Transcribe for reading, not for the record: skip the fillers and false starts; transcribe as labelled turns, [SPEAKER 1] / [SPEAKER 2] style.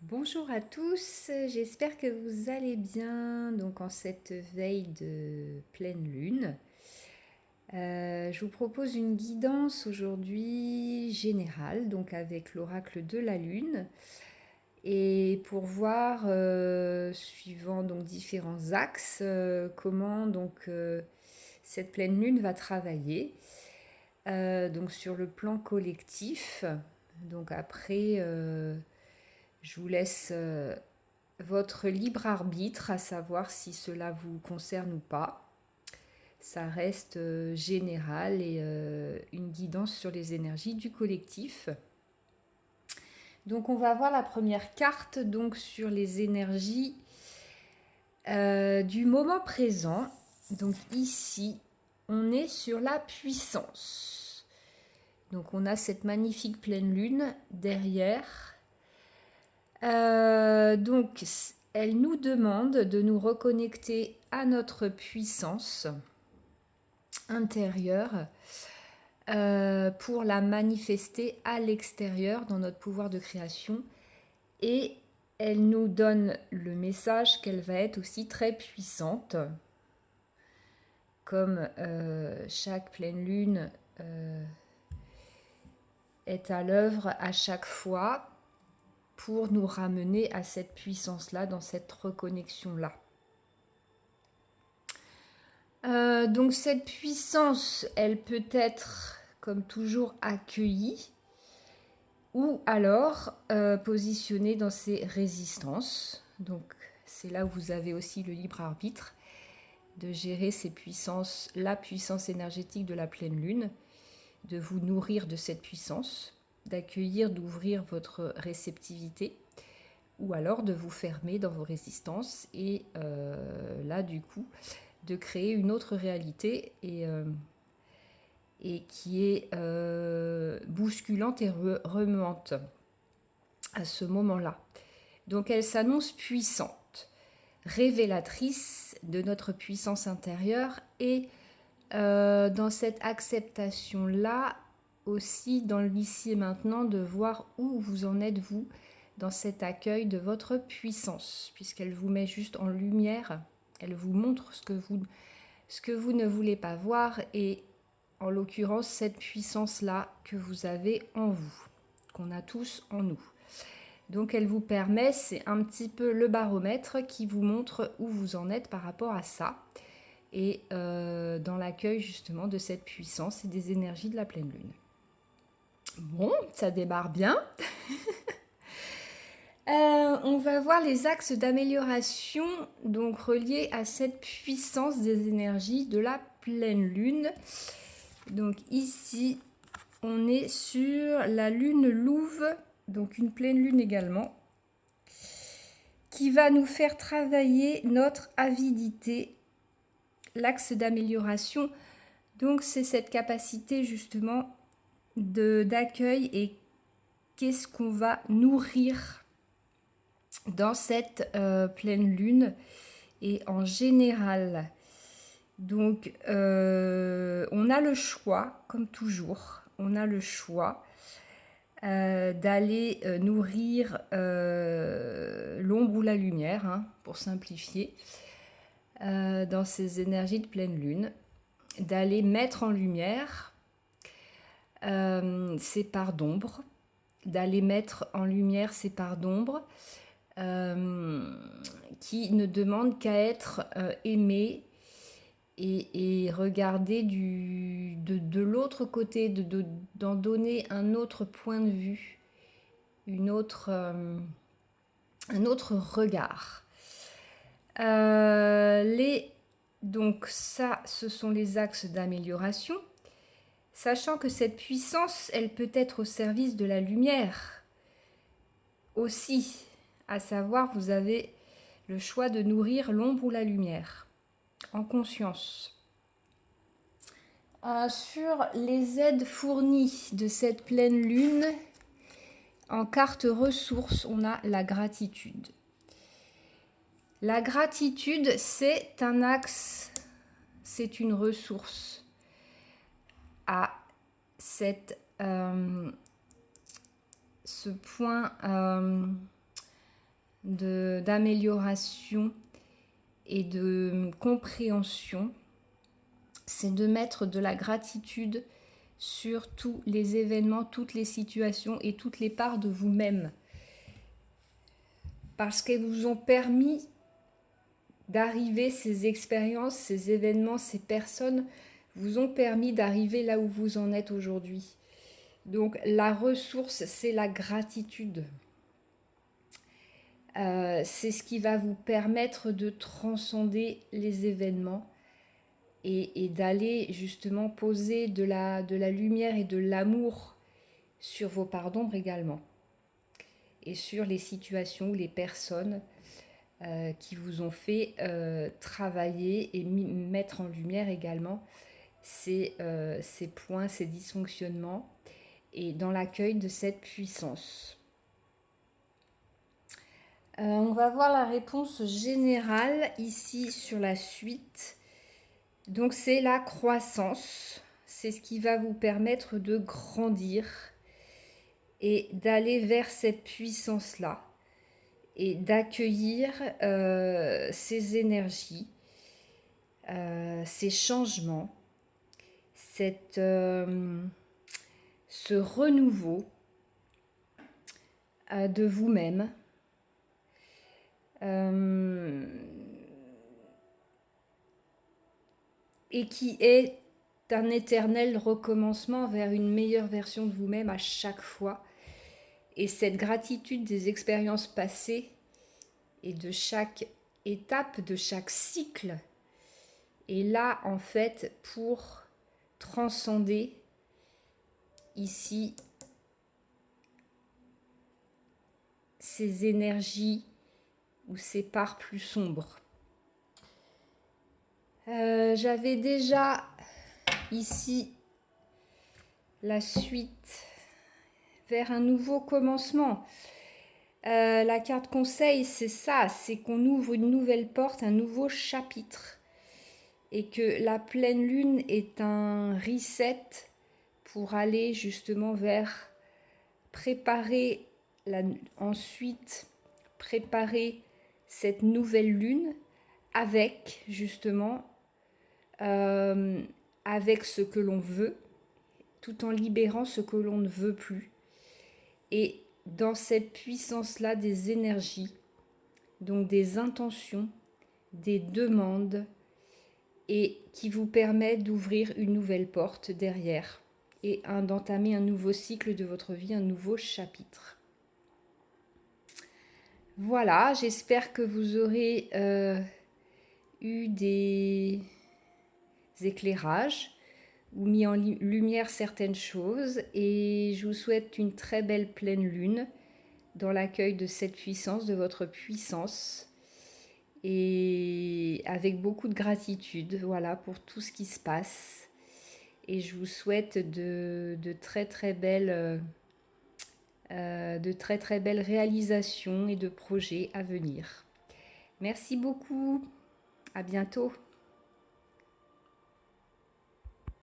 [SPEAKER 1] Bonjour à tous, j'espère que vous allez bien donc en cette veille de pleine lune. Je vous propose une guidance aujourd'hui générale, donc avec l'oracle de la lune, et pour voir, suivant donc différents axes, comment cette pleine lune va travailler. Donc sur le plan collectif, donc après je vous laisse votre libre arbitre, à savoir si cela vous concerne ou pas. Ça reste général et une guidance sur les énergies du collectif. Donc on va voir la première carte donc sur les énergies du moment présent. Donc ici, on est sur la puissance. Donc on a cette magnifique pleine lune derrière. Donc elle nous demande de nous reconnecter à notre puissance intérieure pour la manifester à l'extérieur dans notre pouvoir de création. Et elle nous donne le message qu'elle va être aussi très puissante, comme chaque pleine lune est à l'œuvre à chaque fois pour nous ramener à cette puissance-là, dans cette reconnexion-là. Donc cette puissance, elle peut être, comme toujours, accueillie ou alors positionnée dans ses résistances. Donc c'est là où vous avez aussi le libre arbitre de gérer ces puissances, la puissance énergétique de la pleine lune, de vous nourrir de cette puissance, d'accueillir, d'ouvrir votre réceptivité, ou alors de vous fermer dans vos résistances et là du coup de créer une autre réalité et qui est bousculante et remuante à ce moment-là. Donc elle s'annonce puissante, révélatrice de notre puissance intérieure et dans cette acceptation-là, aussi dans l'ici et maintenant, de voir où vous en êtes vous dans cet accueil de votre puissance, puisqu'elle vous met juste en lumière, elle vous montre ce que vous ne voulez pas voir, et en l'occurrence cette puissance-là que vous avez en vous, qu'on a tous en nous. Donc elle vous permet, c'est un petit peu le baromètre qui vous montre où vous en êtes par rapport à ça, et dans l'accueil justement de cette puissance et des énergies de la pleine lune. Bon, ça démarre bien. On va voir les axes d'amélioration donc reliés à cette puissance des énergies de la pleine lune. Donc ici, on est sur la lune louve, donc une pleine lune également, qui va nous faire travailler notre avidité. L'axe d'amélioration, donc c'est cette capacité justement d'accueil et qu'est-ce qu'on va nourrir dans cette pleine lune et en général. Donc on a le choix, comme toujours, on a le choix d'aller nourrir l'ombre ou la lumière, hein, pour simplifier, dans ces énergies de pleine lune, d'aller mettre en lumière ces parts d'ombre, d'aller mettre en lumière ces parts d'ombre qui ne demandent qu'à être aimées et regarder de l'autre côté, d'en donner un autre point de vue, un autre regard. Donc ça, ce sont les axes d'amélioration. Sachant que cette puissance, elle peut être au service de la lumière aussi, à savoir, vous avez le choix de nourrir l'ombre ou la lumière, en conscience. Sur les aides fournies de cette pleine lune, en carte ressources, on a la gratitude. La gratitude, c'est un axe, c'est une ressource à ce point d'amélioration et de compréhension, c'est de mettre de la gratitude sur tous les événements, toutes les situations et toutes les parts de vous-même. Parce qu'elles vous ont permis d'arriver, ces expériences, ces événements, ces personnes vous ont permis d'arriver là où vous en êtes aujourd'hui. Donc la ressource, c'est la gratitude. C'est ce qui va vous permettre de transcender les événements et d'aller justement poser de la lumière et de l'amour sur vos parts d'ombre également. Et sur les situations ou les personnes qui vous ont fait travailler et mettre en lumière également ces points, ces dysfonctionnements et dans l'accueil de cette puissance. On va voir la réponse générale ici sur la suite. Donc c'est la croissance, c'est ce qui va vous permettre de grandir et d'aller vers cette puissance-là et d'accueillir ces énergies, ces changements, ce renouveau de vous-même. Et qui est un éternel recommencement vers une meilleure version de vous-même à chaque fois. Et cette gratitude des expériences passées et de chaque étape, de chaque cycle, est là en fait pour transcender ici ces énergies ou ces parts plus sombres. J'avais déjà ici la suite vers un nouveau commencement. La carte conseil, c'est ça, c'est qu'on ouvre une nouvelle porte, un nouveau chapitre. Et que la pleine lune est un reset pour aller justement vers préparer ensuite préparer cette nouvelle lune avec justement avec ce que l'on veut, tout en libérant ce que l'on ne veut plus. Et dans cette puissance-là des énergies, donc des intentions, des demandes, et qui vous permet d'ouvrir une nouvelle porte derrière et d'entamer un nouveau cycle de votre vie, un nouveau chapitre. Voilà, j'espère que vous aurez eu des éclairages ou mis en lumière certaines choses et je vous souhaite une très belle pleine lune dans l'accueil de cette puissance, de votre puissance et avec beaucoup de gratitude, voilà, pour tout ce qui se passe. Et je vous souhaite de très très belles réalisations et de projets à venir. Merci beaucoup, à bientôt.